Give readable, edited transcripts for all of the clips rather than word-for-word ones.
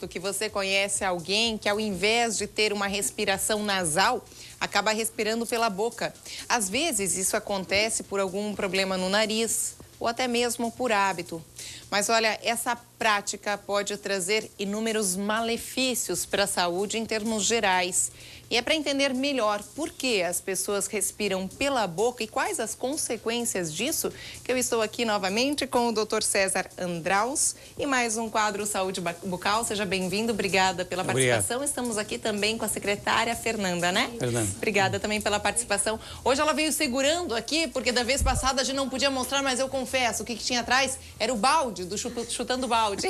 aposto que você conhece alguém que, ao invés de ter uma respiração nasal, acaba respirando pela boca. Às vezes, isso acontece por algum problema no nariz ou até mesmo por hábito. Mas olha, essa prática pode trazer inúmeros malefícios para a saúde em termos gerais. E é para entender melhor por que as pessoas respiram pela boca e quais as consequências disso que eu estou aqui novamente com o Dr. César Andraus e mais um quadro Saúde Bucal. Seja bem-vindo, obrigada pela participação. Estamos aqui também com a secretária Fernanda, né? Fernanda. Obrigada também pela participação. Hoje ela veio segurando aqui, porque da vez passada a gente não podia mostrar, mas eu confesso, o que tinha atrás era o balde, do chutando balde.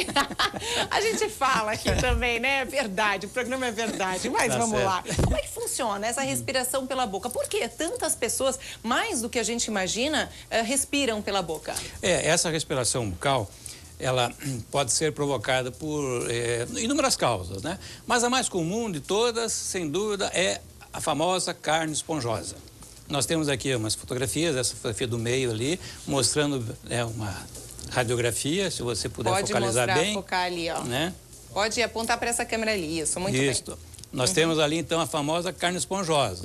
A gente fala aqui também, né? É verdade, o programa é verdade, mas Tá vamos certo. lá. Como é que funciona essa respiração pela boca? Por que tantas pessoas, mais do que a gente imagina, respiram pela boca? Essa respiração bucal, ela pode ser provocada por inúmeras causas, né? Mas a mais comum de todas, sem dúvida, é a famosa carne esponjosa. Nós temos aqui umas fotografias, essa fotografia do meio ali, mostrando uma radiografia, se você puder focalizar bem. Pode focar ali, ó. Né? Pode apontar para essa câmera ali, isso, muito bem. Isso. Nós temos ali, então, a famosa carne esponjosa.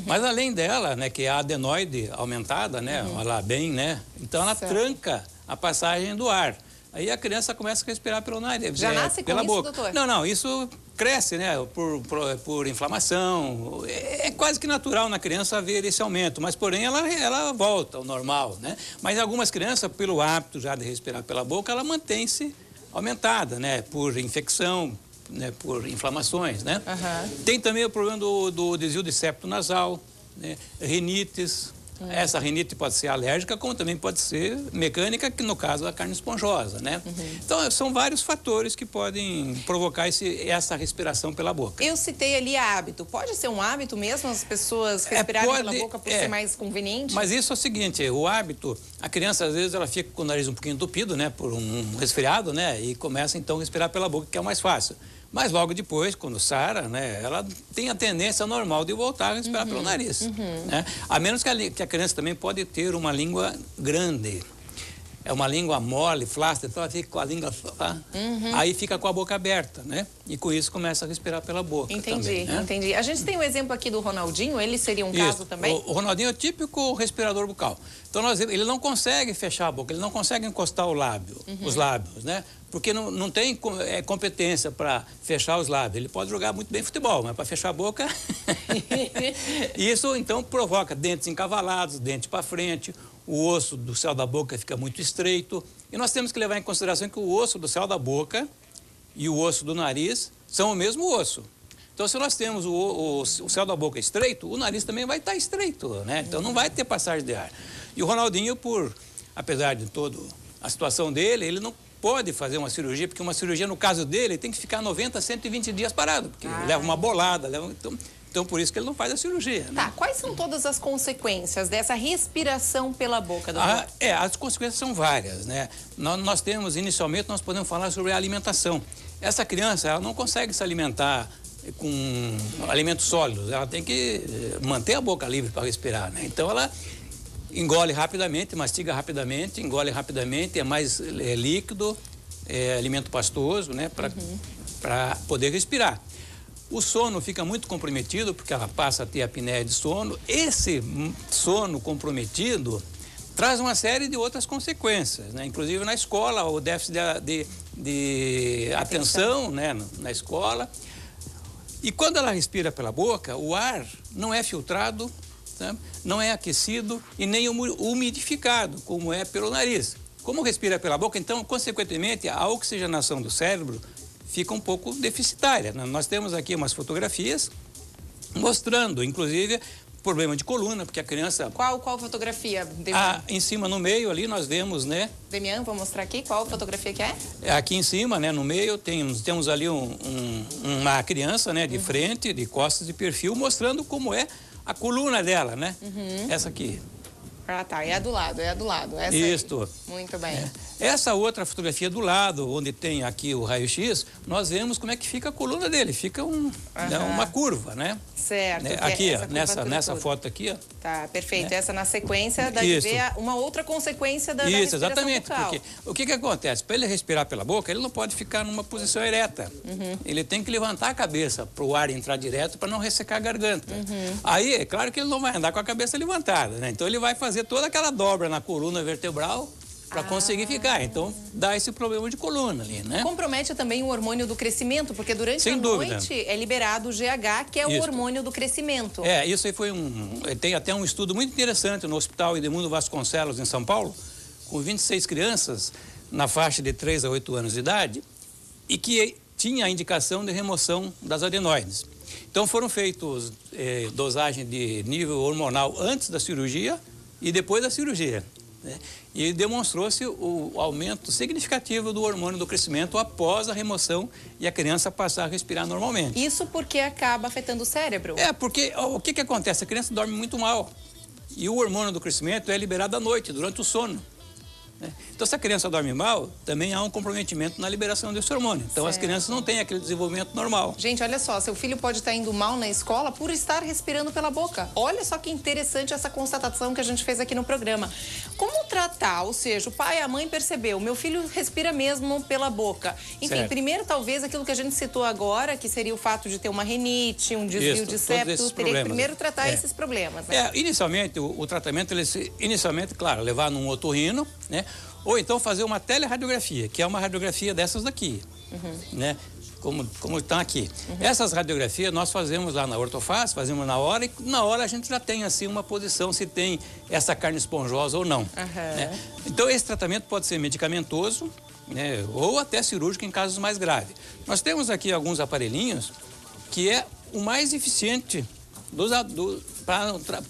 Mas, além dela, né, que é a adenoide aumentada, né, olha lá, bem, né? Então, ela tranca a passagem do ar. Aí a criança começa a respirar pelo nariz. Já nasce com pela isso, boca. doutor? Não, isso cresce, né, por inflamação. É quase que natural na criança haver esse aumento, mas, porém, ela volta ao normal, né? Mas, algumas crianças, pelo hábito já de respirar pela boca, ela mantém-se aumentada, né, por infecção, né, por inflamações, né? Tem também o problema do desvio de septo nasal, né, rinites. Essa rinite pode ser alérgica, como também pode ser mecânica, que no caso é a carne esponjosa, né? Então, são vários fatores que podem provocar essa respiração pela boca. Eu citei ali hábito. Pode ser um hábito mesmo as pessoas respirarem pela boca por ser mais conveniente? Mas isso é o seguinte, o hábito, a criança às vezes ela fica com o nariz um pouquinho entupido, né? Por um resfriado, né? E começa então a respirar pela boca, que é o mais fácil. Mas logo depois, quando sara, né, ela tem a tendência normal de voltar a respirar pelo nariz. Né? A menos que a criança também pode ter uma língua grande. É uma língua mole, flácida, então ela fica com a língua... Aí fica com a boca aberta, né? E com isso começa a respirar pela boca. Entendi, também, né? entendi. A gente tem um exemplo aqui do Ronaldinho, ele seria um caso também? O Ronaldinho é o típico respirador bucal. Então, ele não consegue fechar a boca, ele não consegue encostar o lábio, os lábios, né? Porque não tem competência para fechar os lábios. Ele pode jogar muito bem futebol, mas para fechar a boca... Isso, então, provoca dentes encavalados, dente para frente, o osso do céu da boca fica muito estreito. E nós temos que levar em consideração que o osso do céu da boca e o osso do nariz são o mesmo osso. Então, se nós temos o céu da boca estreito, o nariz também vai estar estreito, né? Então, não vai ter passagem de ar. E o Ronaldinho, apesar de toda a situação dele, ele não pode fazer uma cirurgia, porque uma cirurgia, no caso dele, tem que ficar 90, 120 dias parado, porque leva uma bolada, então, por isso que ele não faz a cirurgia. Né? Tá, quais são todas as consequências dessa respiração pela boca, doutor? As consequências são várias, né? Nós temos, inicialmente, nós podemos falar sobre a alimentação. Essa criança, ela não consegue se alimentar com alimentos sólidos, ela tem que manter a boca livre para respirar, né? Então, ela engole rapidamente, mastiga rapidamente, engole rapidamente, é mais líquido, alimento pastoso, né? Para poder respirar. O sono fica muito comprometido, porque ela passa a ter apneia de sono. Esse sono comprometido traz uma série de outras consequências, né? Inclusive na escola, o déficit de atenção, né? Na escola. E quando ela respira pela boca, o ar não é filtrado, tá? Não é aquecido e nem umidificado, como é pelo nariz. Como respira pela boca, então, consequentemente, a oxigenação do cérebro fica um pouco deficitária. Nós temos aqui umas fotografias mostrando, inclusive, problema de coluna, porque a criança... Qual fotografia, Demian? Em cima, no meio, ali, nós vemos, né? Demian, vou mostrar aqui. Qual fotografia que é? Aqui em cima, né, no meio, temos ali uma criança, né, de frente, de costas, de perfil, mostrando como é a coluna dela, né? Essa aqui. Ah, tá. É a do lado, é a do lado. Essa Isso. Aí. Muito bem. Essa outra fotografia do lado, onde tem aqui o raio-x, nós vemos como é que fica a coluna dele. Fica né, uma curva, né? Certo. Né? Aqui, ó, curva nessa foto aqui, ó. Tá, perfeito. Essa na sequência dá de ver uma outra consequência da respiração exatamente. bucal. Porque o que acontece? Para ele respirar pela boca, ele não pode ficar numa posição ereta. Ele tem que levantar a cabeça para o ar entrar direto para não ressecar a garganta. Aí, é claro que ele não vai andar com a cabeça levantada, né? Então ele vai fazer toda aquela dobra na coluna vertebral para conseguir ficar. Então, dá esse problema de coluna ali, né? Compromete também o hormônio do crescimento, porque durante a noite é liberado o GH, que é o hormônio do crescimento. Isso aí foi tem até um estudo muito interessante no Hospital Edmundo Vasconcelos, em São Paulo, com 26 crianças na faixa de 3 a 8 anos de idade e que tinha a indicação de remoção das adenoides. Então, foram feitos dosagem de nível hormonal antes da cirurgia e depois da cirurgia. Né? E demonstrou-se o aumento significativo do hormônio do crescimento após a remoção e a criança passar a respirar normalmente. Isso porque acaba afetando o cérebro? Porque o que acontece? A criança dorme muito mal e o hormônio do crescimento é liberado à noite, durante o sono. Então, se a criança dorme mal, também há um comprometimento na liberação desse hormônio. Então, as crianças não têm aquele desenvolvimento normal. Gente, olha só, seu filho pode estar indo mal na escola por estar respirando pela boca. Olha só que interessante essa constatação que a gente fez aqui no programa. Como tratar? Ou seja, o pai e a mãe percebeu, meu filho respira mesmo pela boca. Enfim, primeiro, talvez, aquilo que a gente citou agora, que seria o fato de ter uma rinite, um desvio de septo, teria que primeiro tratar esses problemas. Né? Inicialmente, o tratamento, claro, levar num otorrino, né? Ou então fazer uma teleradiografia, que é uma radiografia dessas daqui, né? Como estão aqui. Essas radiografias nós fazemos lá na Ortofaz, fazemos na hora, e na hora a gente já tem assim uma posição se tem essa carne esponjosa ou não. Né? Então esse tratamento pode ser medicamentoso, né? Ou até cirúrgico em casos mais graves. Nós temos aqui alguns aparelhinhos que é o mais eficiente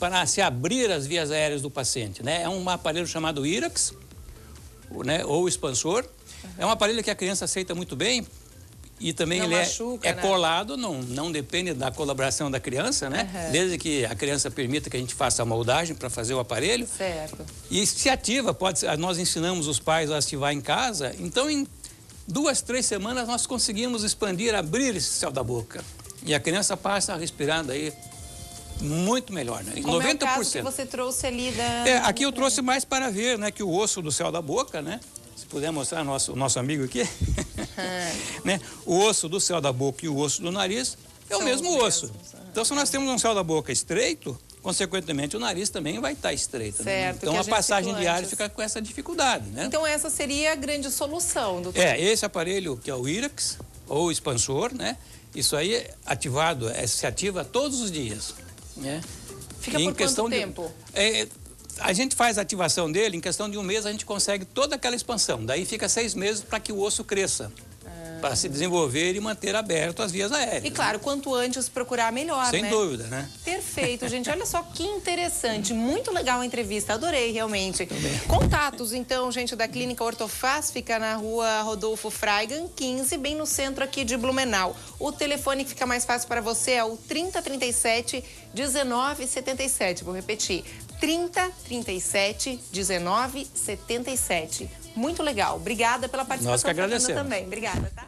para se abrir as vias aéreas do paciente, né? É um aparelho chamado IRAX, né, ou expansor. É um aparelho que a criança aceita muito bem e também não ele machuca, é né? Colado, não depende da colaboração da criança, né? Desde que a criança permita que a gente faça a moldagem para fazer o aparelho. Certo. E se ativa, nós ensinamos os pais a ativar em casa, então em 2, 3 semanas nós conseguimos abrir esse céu da boca. E a criança passa a respirar daí muito melhor, né? Como 90%. É o caso que você trouxe ali da... Aqui eu trouxe mais para ver, né, que o osso do céu da boca, né? Se puder mostrar o nosso amigo aqui, né? O osso do céu da boca e o osso do nariz é o mesmo osso. Então, se nós temos um céu da boca estreito, consequentemente o nariz também vai estar estreito. Né? Então, a passagem de ar fica com essa dificuldade, né? Então, essa seria a grande solução, doutor? Esse aparelho que é o IRAX, ou expansor, né? Isso aí ativado, se ativa todos os dias. Né? Fica por quanto tempo? A gente faz a ativação dele, em questão de 1 mês a gente consegue toda aquela expansão. Daí fica 6 meses para que o osso cresça, para se desenvolver e manter aberto as vias aéreas. E claro, quanto antes procurar, melhor, Sem dúvida, né? Perfeito, gente. Olha só que interessante. Muito legal a entrevista. Adorei, realmente. Contatos, então, gente, da Clínica Ortofaz, fica na rua Rodolfo Fraigan, 15, bem no centro aqui de Blumenau. O telefone que fica mais fácil para você é o 3037 1977. Vou repetir. 3037 1977. Muito legal. Obrigada pela participação. Nós que agradecemos. Também. Obrigada, tá?